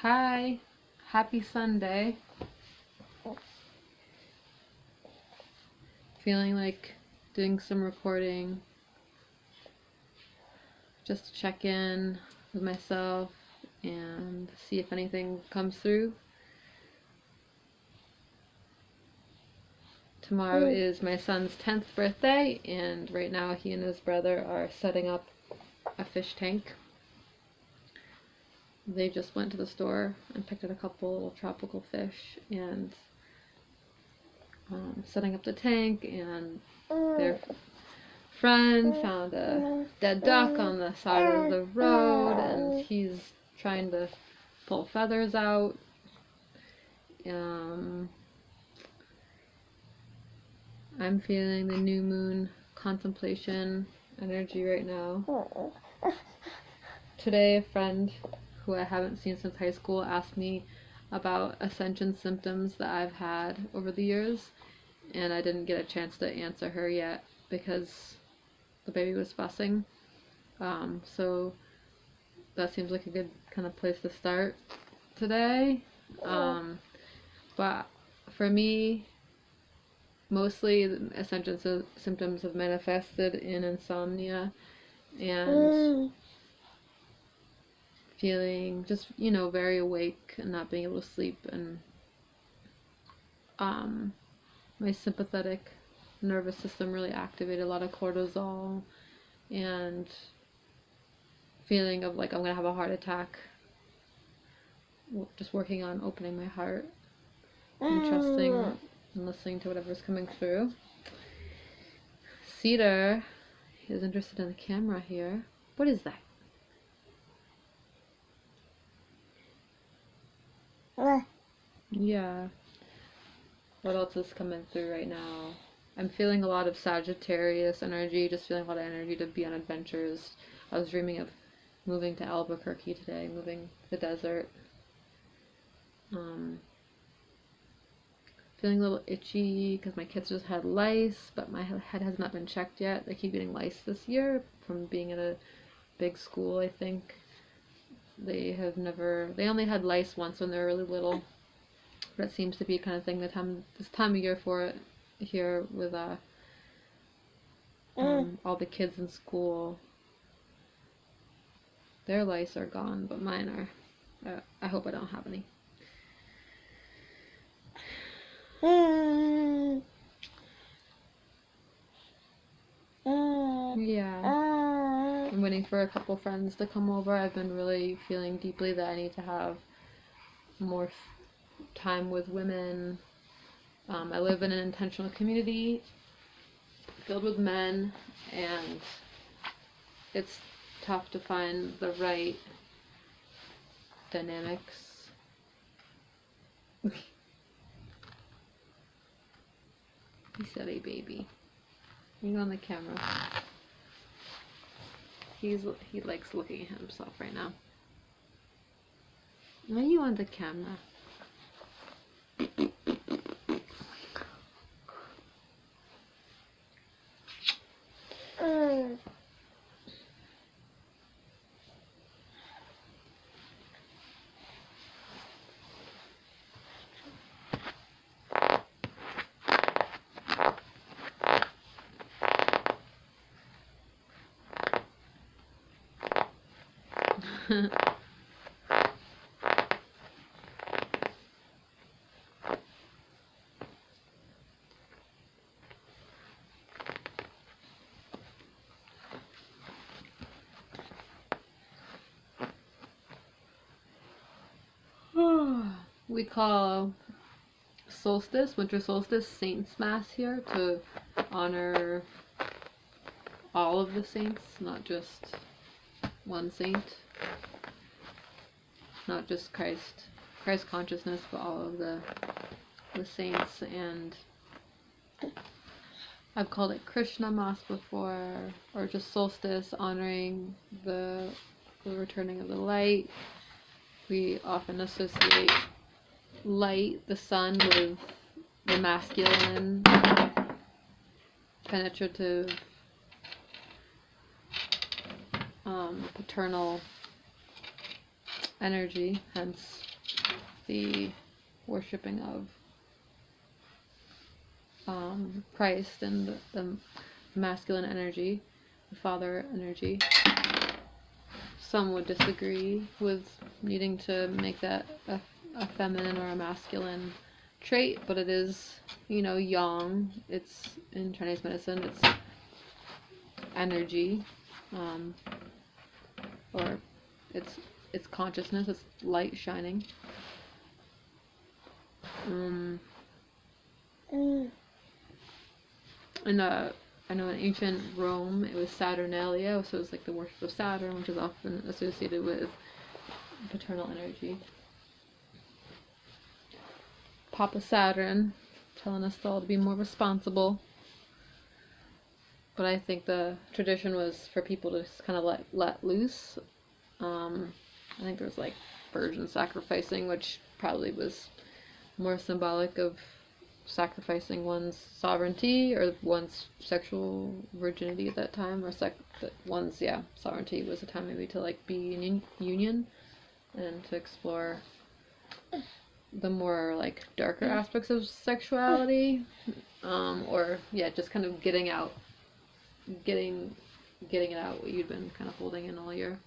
Hi, happy Sunday. Feeling like doing some recording just to check in with myself and see if anything comes through. Tomorrow is my son's 10th birthday, and right now he and his brother are setting up a fish tank. They just went to the store and picked up a couple tropical fish and setting up the tank, and their friend found a dead duck on the side of the road, and he's trying to pull feathers out. I'm feeling the new moon contemplation energy right now. Today, a friend who I haven't seen since high school asked me about ascension symptoms that I've had over the years, and I didn't get a chance to answer her yet because the baby was fussing. So that seems like a good kind of place to start today. But for me, mostly the ascension symptoms have manifested in insomnia and feeling just, very awake and not being able to sleep, and my sympathetic nervous system really activated, a lot of cortisol, and feeling of like I'm gonna have a heart attack. Just working on opening my heart and trusting and listening to whatever's coming through. Cedar is interested in the camera here. What is that? Yeah. What else is coming through right now? I'm feeling a lot of Sagittarius energy, just feeling a lot of energy to be on adventures. I was dreaming of moving to Albuquerque today, moving to the desert. Feeling a little itchy because my kids just had lice, but my head has not been checked yet. They keep getting lice this year from being in a big school, I think. They only had lice once when they were really little. That seems to be kind of thing this time of year for it here with all the kids in school. Their lice are gone, but mine are. I hope I don't have any. Yeah. I'm waiting for a couple friends to come over. I've been really feeling deeply that I need to have more time with women. I live in an intentional community filled with men, and it's tough to find the right dynamics. He said a baby. You on the camera. He likes looking at himself right now. Why are you on the camera? We call winter solstice, Saints Mass here to honor all of the saints, not just one saint, not just Christ consciousness, but all of the saints. And I've called it Krishna Mass before, or just solstice, honoring the returning of the light. We often associate light, the sun, with the masculine, penetrative, paternal energy, hence the worshipping of Christ and the masculine energy, the father energy. Some would disagree with needing to make that a feminine or a masculine trait, but it is, yang. It's in Chinese medicine, it's energy, or it's consciousness, it's light shining. And I know in ancient Rome it was Saturnalia, so it was like the worship of Saturn, which is often associated with paternal energy. Papa Saturn telling us all to be more responsible. But I think the tradition was for people to just kind of let loose. I think there was like virgin sacrificing, which probably was more symbolic of sacrificing one's sovereignty or one's sexual virginity at that time, or one's sovereignty was a time maybe to like be in union and to explore the more like darker aspects of sexuality, or just kind of getting it out what you'd been kind of holding in all year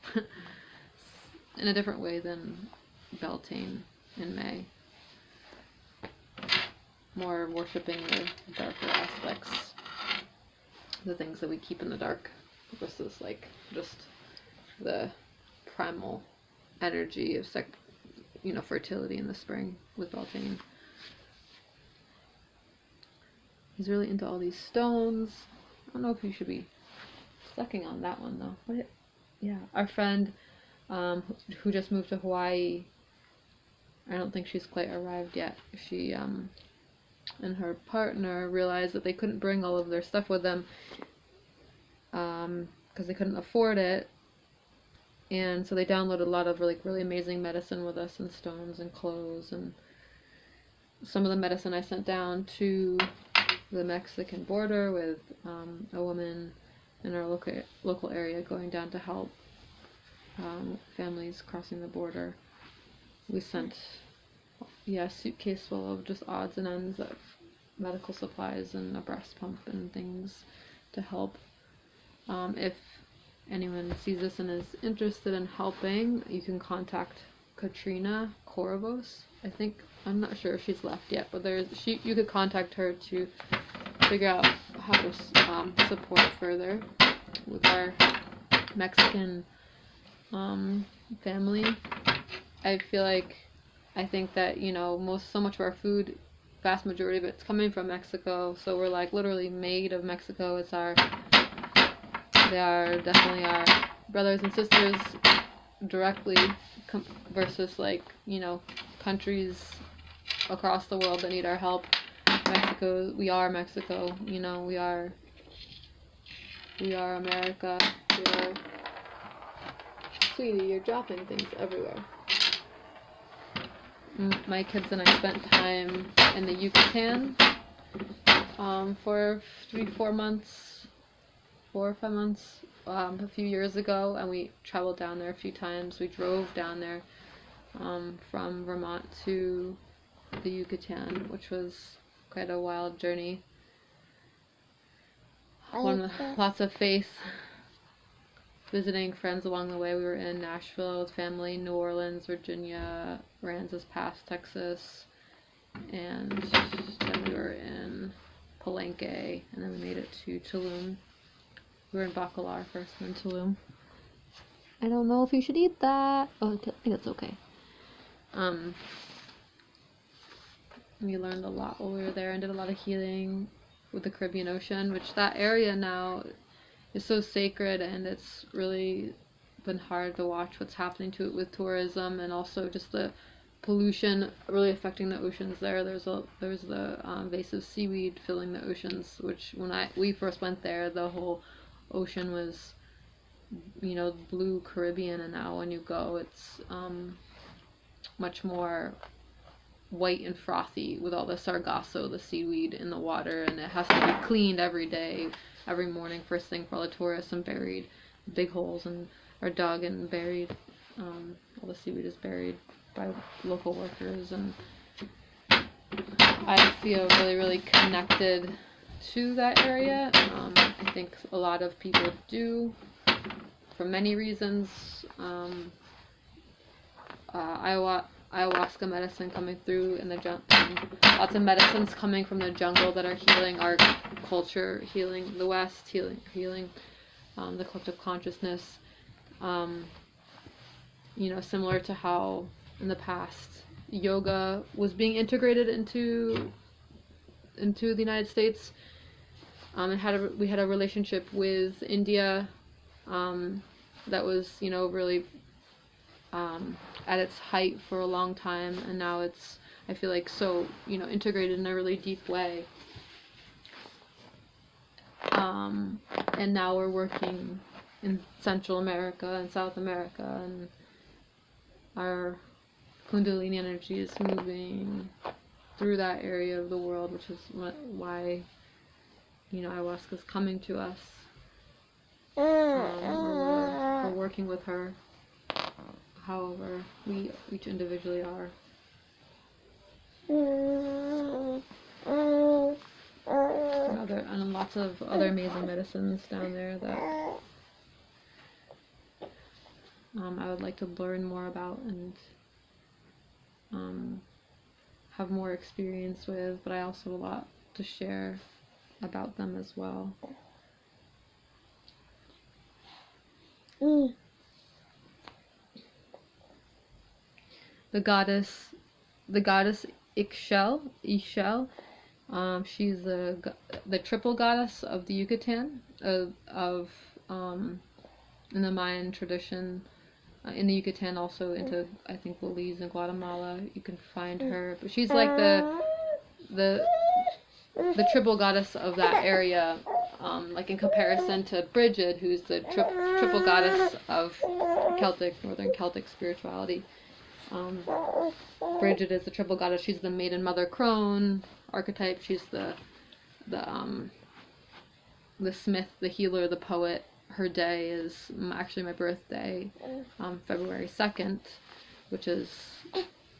in a different way than Beltane in May. More worshipping the darker aspects, the things that we keep in the dark, versus like just the primal energy of fertility in the spring with Beltane. He's really into all these stones. I don't know if you should be sucking on that one though. Our friend who just moved to Hawaii, I don't think she's quite arrived yet. She and her partner realized that they couldn't bring all of their stuff with them because they couldn't afford it, and so they downloaded a lot of really amazing medicine with us, and stones and clothes, and some of the medicine I sent down to the Mexican border with a woman in our local area going down to help families crossing the border. We sent a suitcase full of just odds and ends of medical supplies and a breast pump and things to help. If anyone sees this and is interested in helping, you can contact Katrina Corvos. I'm not sure if she's left yet, but you could contact her to figure out how to support further with our Mexican family. I think that so much of our food, vast majority of it's coming from Mexico, so we're like literally made of Mexico. They are definitely our brothers and sisters directly, versus countries across the world that need our help. We are Mexico, we are America. Sweetie, you're dropping things everywhere. My kids and I spent time in the Yucatan for 4 or 5 months a few years ago, and we traveled down there a few times. We drove down there from Vermont to the Yucatan, which was quite a wild journey. Lots of faith. Visiting friends along the way. We were in Nashville with family, New Orleans, Virginia, Aransas Pass, Texas, and then we were in Palenque, and then we made it to Tulum. We were in Bacalar first, and then Tulum. I don't know if you should eat that. Oh, I think it's okay. We learned a lot while we were there and did a lot of healing with the Caribbean Ocean, which that area now is so sacred, and it's really been hard to watch what's happening to it with tourism, and also just the pollution really affecting the oceans there. There's the invasive seaweed filling the oceans, which when we first went there, the whole ocean was blue Caribbean, and now when you go, it's much more white and frothy with all the sargasso, the seaweed in the water, and it has to be cleaned every day, every morning, first thing, for all the tourists, and buried. Big holes are dug and buried. All the seaweed is buried by local workers, and I feel really, really connected to that area. I think a lot of people do, for many reasons. Ayahuasca medicine coming through in the jungle, lots of medicines coming from the jungle that are healing our culture, healing the West, healing the collective consciousness. Similar to how in the past yoga was being integrated into the United States. We had a relationship with India that was, really at its height for a long time, and now it's, I feel like, so, integrated in a really deep way. And now we're working in Central America and South America, and our Kundalini energy is moving through that area of the world, which is why, ayahuasca is coming to us. We're working with her, however we each individually are. And lots of other amazing medicines down there that I would like to learn more about and have more experience with, but I also have a lot to share about them as well. The goddess chel, she's the triple goddess of the Yucatan, of in the Mayan tradition. In the Yucatan, also into, I think, Belize and Guatemala, you can find her. But she's like the triple goddess of that area, like in comparison to Bridget, who's the triple goddess of Northern Celtic spirituality. Bridget is the triple goddess. She's the maiden mother crone archetype. She's the smith, the healer, the poet. Her day is actually my birthday, February 2nd, which is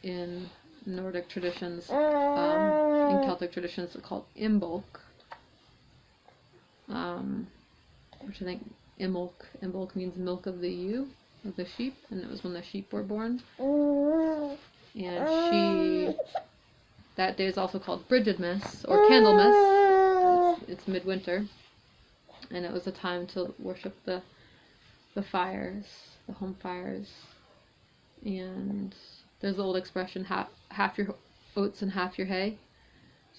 in Nordic traditions, in Celtic traditions, called Imbolc, which I think Imbolc means milk of the ewe, of the sheep, and it was when the sheep were born. And that day is also called Bridgetmas, or Candlemas. It's midwinter. And it was a time to worship the fires, the home fires. And there's the old expression, half your oats and half your hay.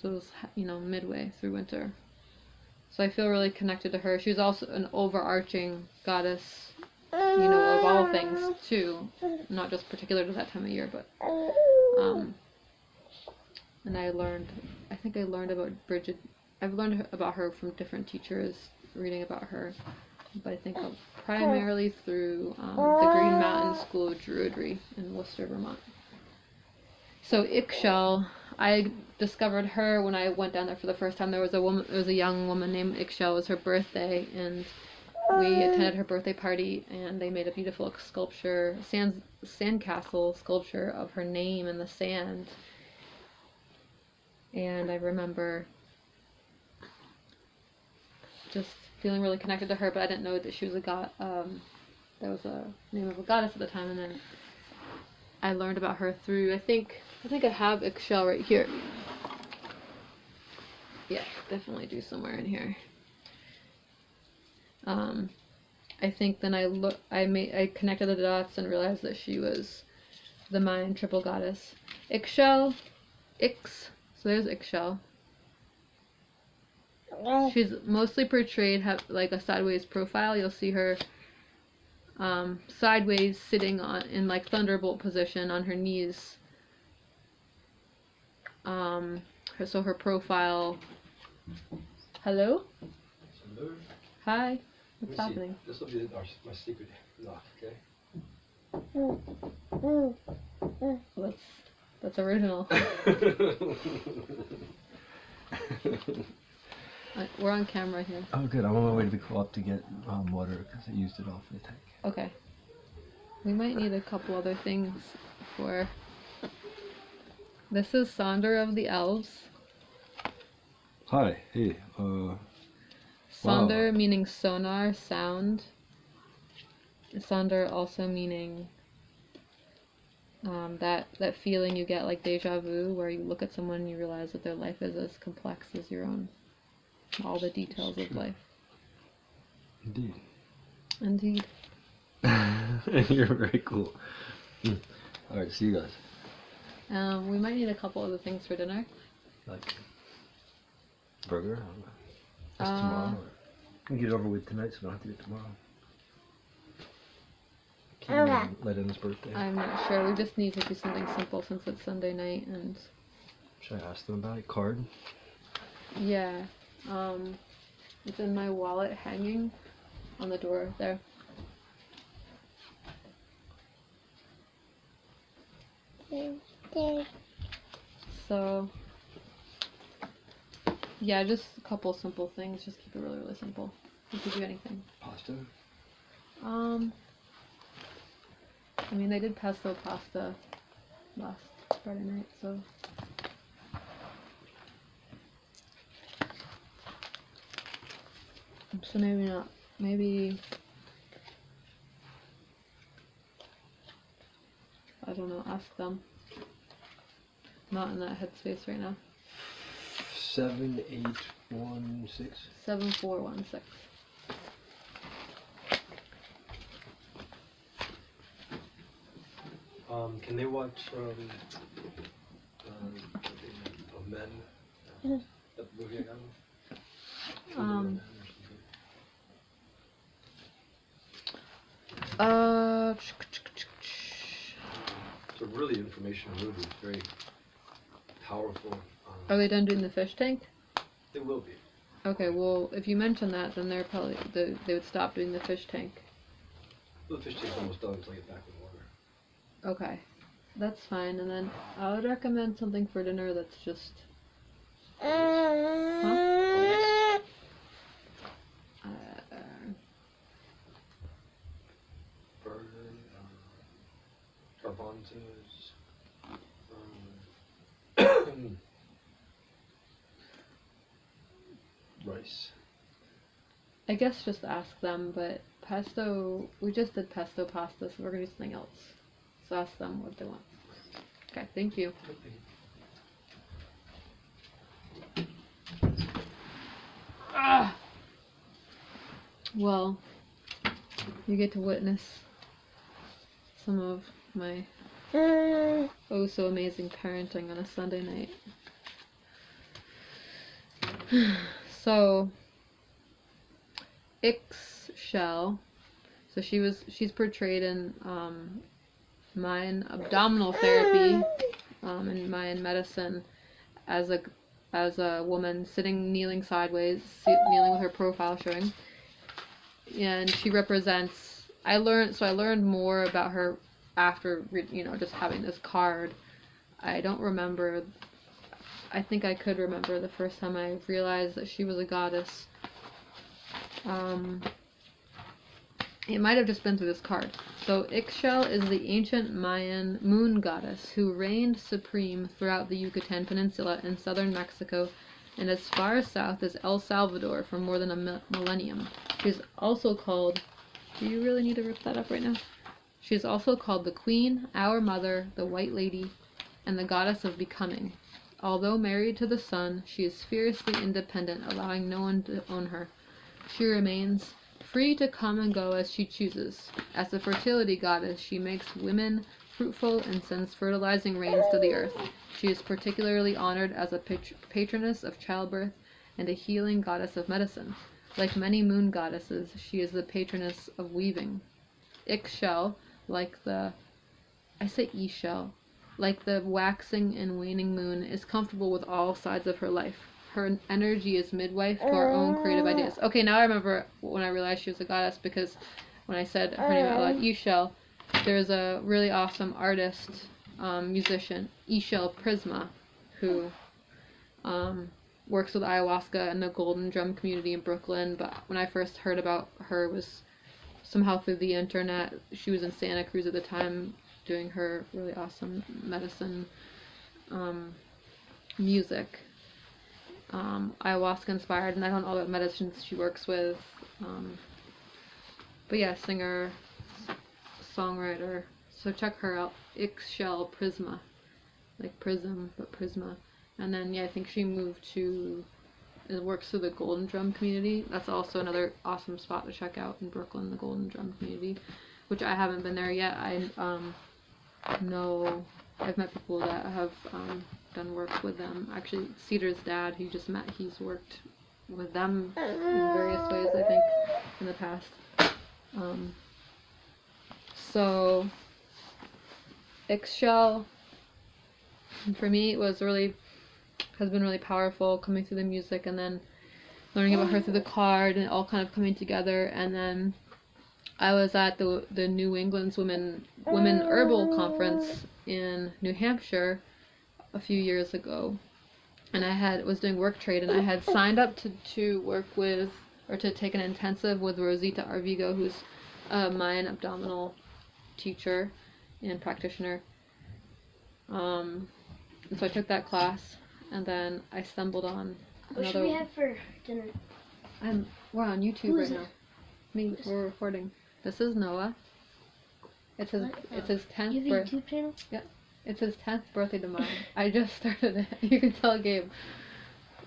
So it was, midway through winter. So I feel really connected to her. She was also an overarching goddess, of all things too. Not just particular to that time of year, but and I think I learned about Bridget. I've learned about her from different teachers, reading about her, but I think primarily through the Green Mountain School of Druidry in Worcester, Vermont. So Ixchel, I discovered her when I went down there for the first time. There was a young woman named Ixchel. It was her birthday, and we attended her birthday party, and they made a beautiful sculpture, sandcastle sculpture of her name in the sand. And I remember just feeling really connected to her, but I didn't know that she was a god. That was a name of a goddess at the time, and then I learned about her through, I think I have Ixchel right here. Yeah, definitely do somewhere in here. I think then I connected the dots and realized that she was the Mayan triple goddess. Ixchel, so there's Ixchel. She's mostly portrayed like a sideways profile. You'll see her sideways, sitting in like thunderbolt position on her knees. So her profile. Hello? Hello. Hi. What's happening? This will be my secret lock, okay? Well, that's original. We're on camera here. Oh, good. I'm on my way to the co-op to get water because I used it all for the tank. Okay. We might need a couple other things for This is Sonder of the Elves. Hi. Hey. Sonder meaning sonar, sound. Sonder also meaning that feeling you get like deja vu, where you look at someone and you realize that their life is as complex as your own. All the details of life. Indeed. Indeed. You're very cool. Alright, see you guys. We might need a couple other things for dinner. Like burger? That's tomorrow. We can get it over with tonight so we don't have to do it tomorrow. Let in his birthday. I'm not sure. We just need to do something simple since it's Sunday night and should I ask them about it? Card? Yeah. It's in my wallet hanging on the door there. So yeah, just a couple simple things. Just keep it really, really simple. You could do anything. Pasta? I mean, they did pesto pasta last Friday night, so. So maybe not. Maybe. I don't know. Ask them. Not in that headspace right now. 7816. 7416. Can they watch of Men? That movie I got? It's a really informational movie. It's very powerful. Are they done doing the fish tank? They will be. Okay, well, if you mention that, then they're probably they would stop doing the fish tank. Well, the fish tank's almost done until I get back with water. Okay, that's fine. And then I would recommend something for dinner that's just. Huh? Burger, garbanzos, rice. I guess just ask them, but pesto, we just did pesto pasta, so we're gonna do something else. So ask them what they want. Okay, thank you. Ah! Well, you get to witness some of my oh so amazing parenting on a Sunday night. So chel, so she's portrayed in Mayan abdominal therapy, in Mayan medicine, as a woman sitting, kneeling sideways, kneeling with her profile showing, and she represents. I learned more about her after just having this card. I don't remember. I think I could remember the first time I realized that she was a goddess. It might have just been through this card. So chel is the ancient Mayan moon goddess who reigned supreme throughout the Yucatan Peninsula in southern Mexico and as far south as El Salvador for more than a millennium. She's also called... Do you really need to rip that up right now? She's also called the Queen, Our Mother, the White Lady, and the Goddess of Becoming. Although married to the sun, she is fiercely independent, allowing no one to own her. She remains free to come and go as she chooses. As the fertility goddess, she makes women fruitful and sends fertilizing rains to the earth. She is particularly honored as a patroness of childbirth and a healing goddess of medicine. Like many moon goddesses, she is the patroness of weaving. chel, like the waxing and waning moon, is comfortable with all sides of her life. Her energy is midwife to our own creative ideas. Okay, now I remember when I realized she was a goddess, because when I said her name out loud, chel, there's a really awesome artist, musician, chel Prisma, who works with ayahuasca in the Golden Drum community in Brooklyn. But when I first heard about her, it was somehow through the internet. She was in Santa Cruz at the time doing her really awesome medicine music, ayahuasca inspired, and I don't know what medicines she works with. But yeah, singer, songwriter. So check her out. chel Prisma, like prism, but Prisma. And then yeah, I think she moved to. It works through the Golden Drum community. That's also another awesome spot to check out in Brooklyn, the Golden Drum community, which I haven't been there yet. I know I've met people that have done work with them. Actually, Cedar's dad, he just met. He's worked with them in various ways, I think, in the past. So, Ixchel, for me, has been really powerful coming through the music, and then learning about her through the card, and it all kind of coming together. And then I was at the New England's Women Herbal Conference in New Hampshire a few years ago, and I was doing work trade, and I had signed up to work with, or to take an intensive with Rosita Arvigo, who's a Mayan abdominal teacher and practitioner. And so I took that class, and then I stumbled on another. What should we have for dinner? We're on YouTube right now. We're recording. This is Noah. It's his 10th You have a YouTube channel? Yeah. It's his 10th birthday tomorrow. I just started it. You can tell Gabe.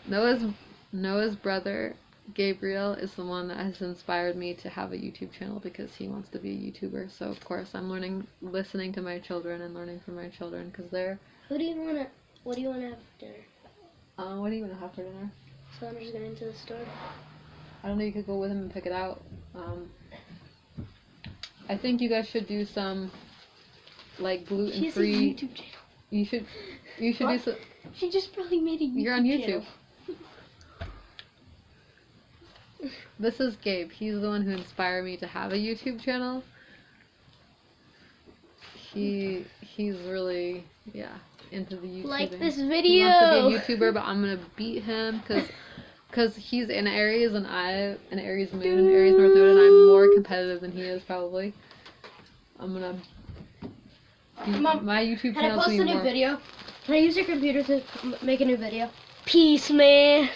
Noah's brother, Gabriel, is the one that has inspired me to have a YouTube channel, because he wants to be a YouTuber. So of course I'm listening to my children and learning from my children, because they're... What do you want to have for dinner? What do you want to have for dinner? So I'm just going to the store. I don't know, you could go with him and pick it out. I think you guys should do some, like, gluten-free... She has a YouTube channel. You should do some... She just probably made a YouTube channel. You're on YouTube. This is Gabe. He's the one who inspired me to have a YouTube channel. He's really, into the YouTubing. Like this video! He wants to be a YouTuber, but I'm gonna beat him, because he's in Aries and I'm in Aries Moon and Aries North Node, and I'm more competitive than he is, probably. I'm gonna beat my YouTube channel. Can I post a new more... video? Can I use your computer to make a new video? Peace, man!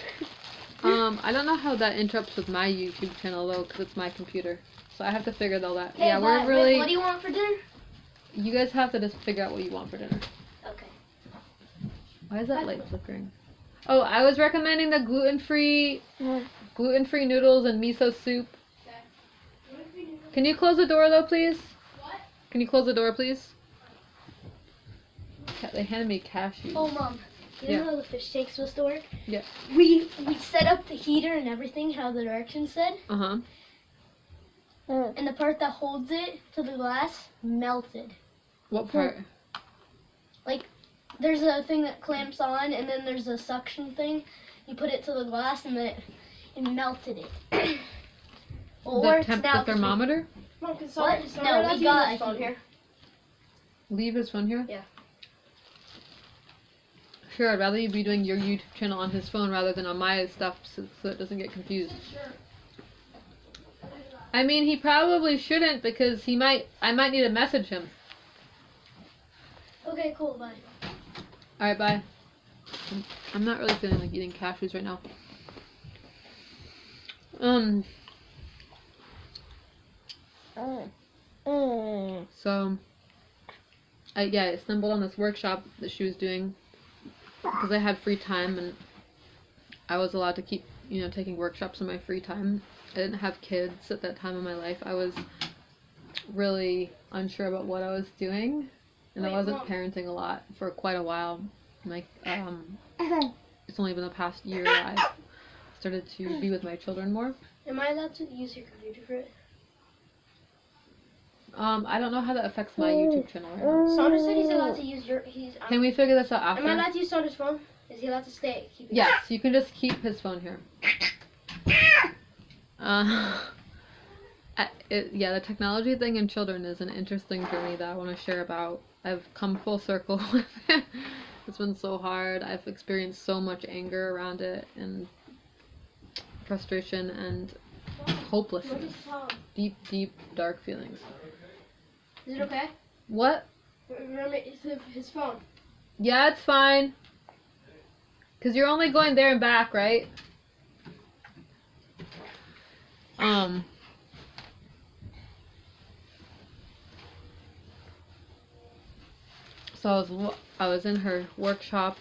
I don't know how that interrupts with my YouTube channel, though, because it's my computer. So I have to figure all that. Hey, we're really... Wait, what do you want for dinner? You guys have to just figure out what you want for dinner. Okay. Why is that light flickering? Oh, I was recommending the gluten-free noodles and miso soup. Okay. Can you close the door, though, please? What? Can you close the door, please? They handed me cashews. Oh, Mom. You know how the fish tank supposed to work? Yeah. We set up the heater and everything, how the directions said. Uh-huh. And the part that holds it to the glass melted. What part? Like, there's a thing that clamps on, and then there's a suction thing. You put it to the glass, and then it melted it. Well, The thermometer? Mom, can someone no, we got a phone here. Leave his phone here? Yeah. Sure, I'd rather you be doing your YouTube channel on his phone rather than on my stuff, so it doesn't get confused. Sure. I mean, he probably shouldn't, because I might need to message him. Okay, cool, bye. Alright, bye. I'm not really feeling like eating cashews right now. So, I stumbled on this workshop that she was doing, because I had free time, and I was allowed to keep, taking workshops in my free time. I didn't have kids at that time in my life. I was really unsure about what I was doing, and I wasn't parenting a lot for quite a while. Like, it's only been the past year that I've started to be with my children more. Am I allowed to use your computer for it? I don't know how that affects my YouTube channel right now. Saunders said he's allowed to use your... Can we figure this out after? Am I allowed to use Saunders' phone? Is he allowed to keep it? Yes, you can just keep his phone here. The technology thing in children is an interesting journey that I want to share about. I've come full circle with it. It's been so hard. I've experienced so much anger around it, and frustration and hopelessness. Deep, deep, dark feelings. Is it okay? What? Remember his phone. Yeah, it's fine. Because you're only going there and back, right? So I was in her workshop,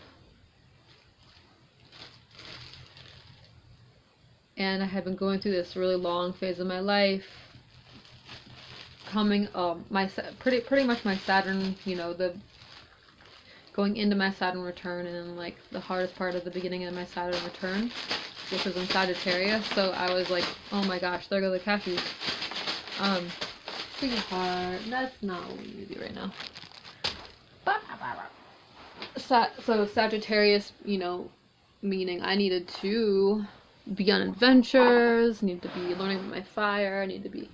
and I had been going through this really long phase of my life. Coming, pretty much my Saturn, the going into my Saturn return, and like the hardest part of the beginning of my Saturn return, which was in Sagittarius. So I was like, oh my gosh, there go the cashews. Sweetheart, that's not what we need to do right now. So Sagittarius, meaning I needed to be on adventures, need to be learning about my fire, I need to be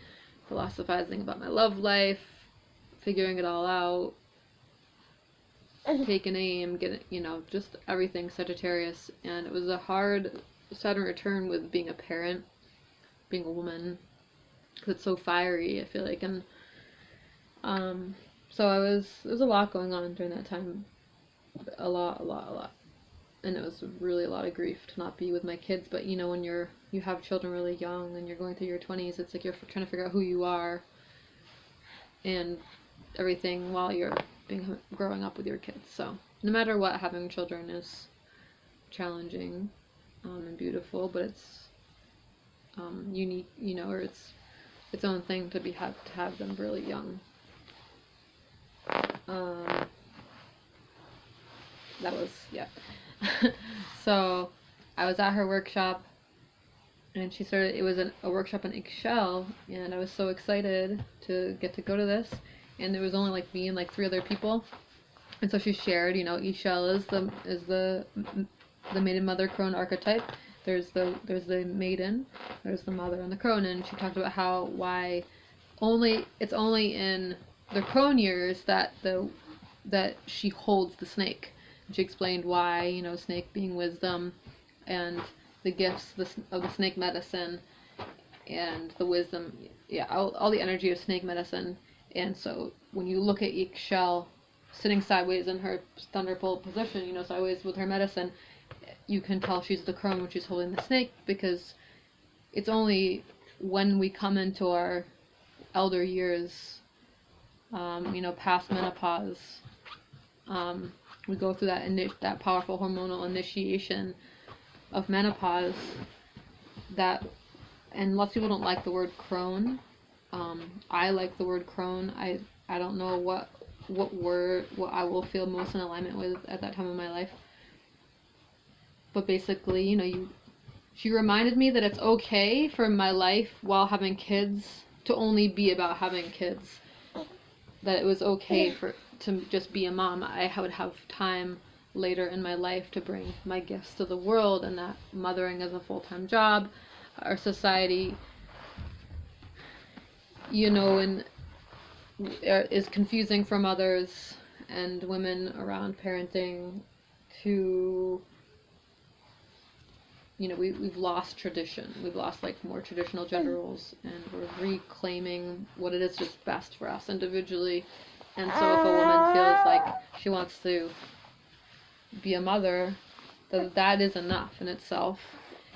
philosophizing about my love life, figuring it all out, taking aim, getting, just everything Sagittarius. And it was a hard Saturn return with being a parent, being a woman, because it's so fiery, I feel like. And so there was a lot going on during that time, a lot, and it was really a lot of grief to not be with my kids. But when you have children really young and you're going through your 20s, it's like you're trying to figure out who you are and everything while you're growing up with your kids. So no matter what, having children is challenging and beautiful, but it's unique, or it's its own thing to have them really young. That was, yeah. So I was at her workshop, and it was a workshop in chel, and I was so excited to get to go to this, and there was only like me and like 3 other people, and so she shared, chel is the maiden, mother, crone archetype. There's the maiden, there's the mother, and the crone, and she talked about why it's only in the crone years that she holds the snake. She explained why, snake being wisdom, and the gifts of the snake medicine, and the wisdom, all the energy of snake medicine. And so when you look at each shell sitting sideways in her thunderbolt position, sideways with her medicine, you can tell she's the crone when she's holding the snake, because it's only when we come into our elder years, past menopause, we go through that powerful hormonal initiation of menopause, and lots of people don't like the word crone. I like the word crone. I don't know what I will feel most in alignment with at that time of my life. But basically, she reminded me that it's okay for my life while having kids to only be about having kids. That it was okay to just be a mom. I would have time later in my life to bring my gifts to the world, and that mothering is a full-time job. Our society, and is confusing for mothers and women around parenting to, we've lost tradition. We've lost like more traditional gender roles, and we're reclaiming what it is just best for us individually. And so if a woman feels like she wants to be a mother, that is enough in itself.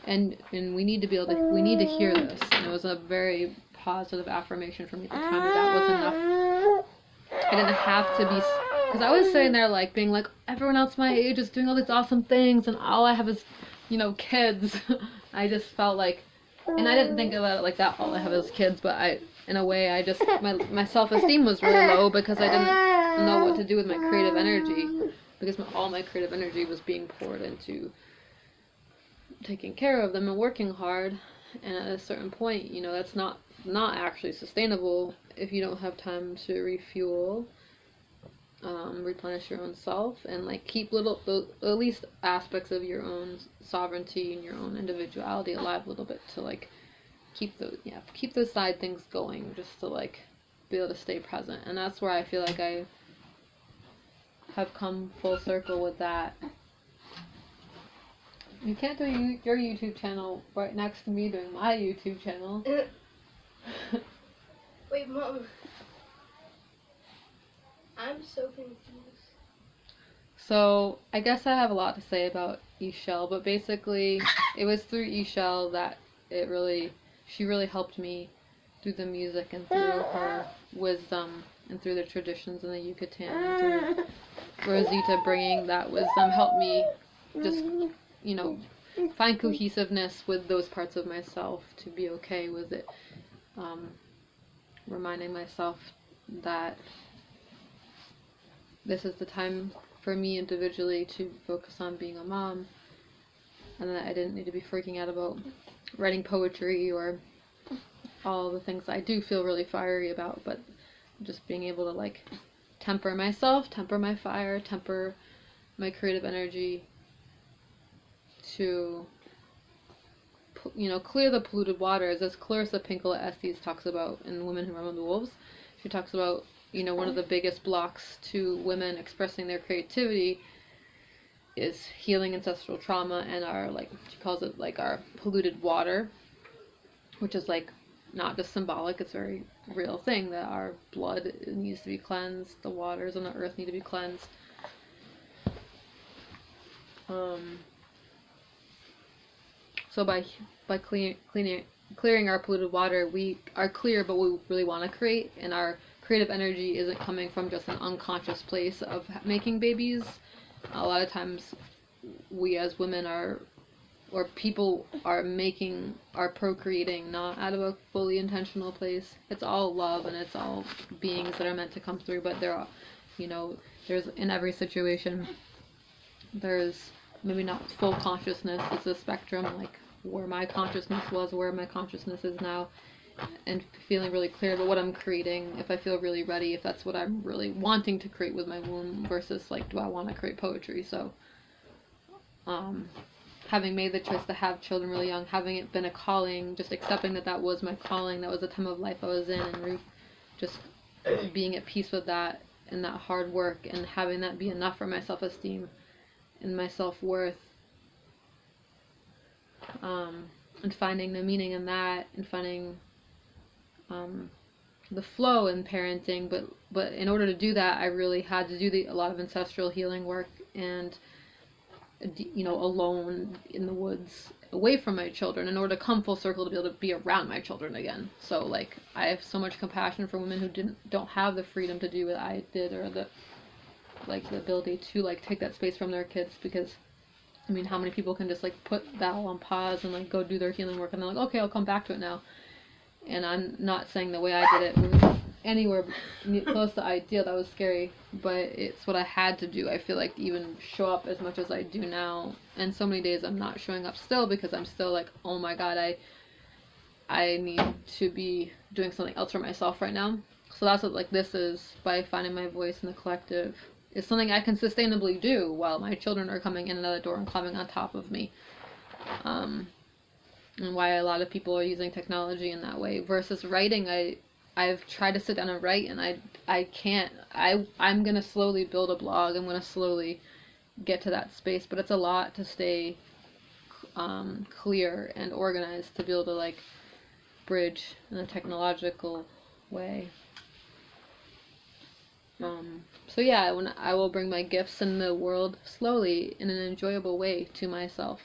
And we need to we need to hear this. And it was a very positive affirmation for me at the time that was enough. I didn't have to be, because I was sitting there like being like, everyone else my age is doing all these awesome things, and all I have is, kids. I just felt like, and I didn't think about it like that, all I have is kids, but in a way, I just, my self-esteem was really low because I didn't know what to do with my creative energy, because all my creative energy was being poured into taking care of them and working hard. And at a certain point, that's not actually sustainable if you don't have time to refuel, replenish your own self, and like keep at least aspects of your own sovereignty and your own individuality alive a little bit, to like keep those side things going, just to like be able to stay present. And that's where I feel like I have come full circle with that. You can't do your YouTube channel right next to me doing my YouTube channel. Wait, Mom. I'm so confused. So I guess I have a lot to say about chel, but basically it was through chel that she really helped me through the music and through her wisdom and through the traditions in the Yucatan and through Rosita bringing that wisdom helped me just, find cohesiveness with those parts of myself to be okay with it. Reminding myself that this is the time for me individually to focus on being a mom, and that I didn't need to be freaking out about writing poetry or all the things I do feel really fiery about, but just being able to temper myself, temper my fire, temper my creative energy to clear the polluted waters, as Clarissa Pinkola Estes talks about in Women Who Run with Wolves. She talks about one of the biggest blocks to women expressing their creativity is healing ancestral trauma and our, she calls it our polluted water, which is not just symbolic, it's a very real thing that our blood needs to be cleansed, the waters on the earth need to be cleansed. So by clearing our polluted water, we are clear about what we really want to create, and our creative energy isn't coming from just an unconscious place of making babies. A lot of times we as women or people are procreating not out of a fully intentional place. It's all love and it's all beings that are meant to come through, but there's in every situation, there's maybe not full consciousness. It's a spectrum, where my consciousness was, where my consciousness is now, and feeling really clear about what I'm creating, if I feel really ready, if that's what I'm really wanting to create with my womb, versus do I want to create poetry. So having made the choice to have children really young, having it been a calling, just accepting that was my calling, that was the time of life I was in, and just being at peace with that and that hard work, and having that be enough for my self-esteem and my self-worth, and finding the meaning in that, and finding the flow in parenting. But in order to do that, I really had to do a lot of ancestral healing work, and alone in the woods, away from my children, in order to come full circle to be able to be around my children again. So I have so much compassion for women who don't have the freedom to do what I did, or the ability to take that space from their kids, because how many people can just put that all on pause and go do their healing work, and they're okay, I'll come back to it now. And I'm not saying the way I did it was anywhere close to ideal. That was scary, but it's what I had to do. I feel to even show up as much as I do now, and so many days I'm not showing up still, because I'm still oh my god, I need to be doing something else for myself right now. So that's what this is, by finding my voice in the collective. It's something I can sustainably do while my children are coming in and out the door and climbing on top of me. And why a lot of people are using technology in that way versus writing. I've tried to sit down and write, and I can't. I'm gonna slowly build a blog. I'm gonna slowly get to that space, but it's a lot to stay clear and organized to be able to bridge in a technological way. So yeah, when I will bring my gifts in the world slowly in an enjoyable way to myself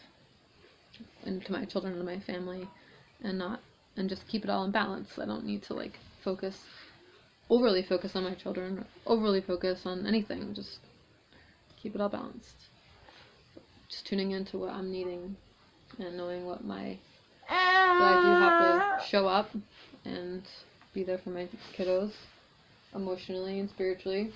and to my children and my family, and just keep it all in balance. I don't need to overly focus on my children, or overly focus on anything. Just keep it all balanced. Just tuning into what I'm needing and knowing that I do have to show up and be there for my kiddos, emotionally and spiritually.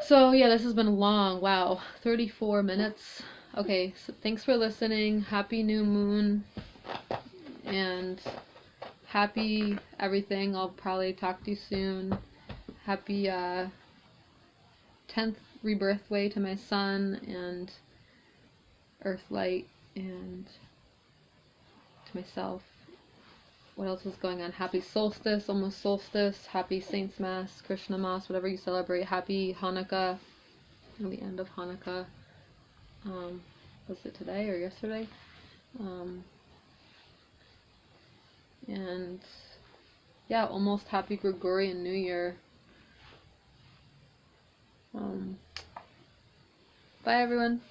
So yeah, this has been long. Wow, 34 minutes. Okay, so thanks for listening. Happy new moon, and happy everything. I'll probably talk to you soon. Happy 10th rebirth way to my son, and Earthlight, and to myself. What else is going on? Happy solstice, almost solstice. Happy Saints Mass, Krishna Mass, whatever you celebrate. Happy Hanukkah, and the end of Hanukkah. Was it today or yesterday? And yeah, almost happy Gregorian New Year. Bye, everyone.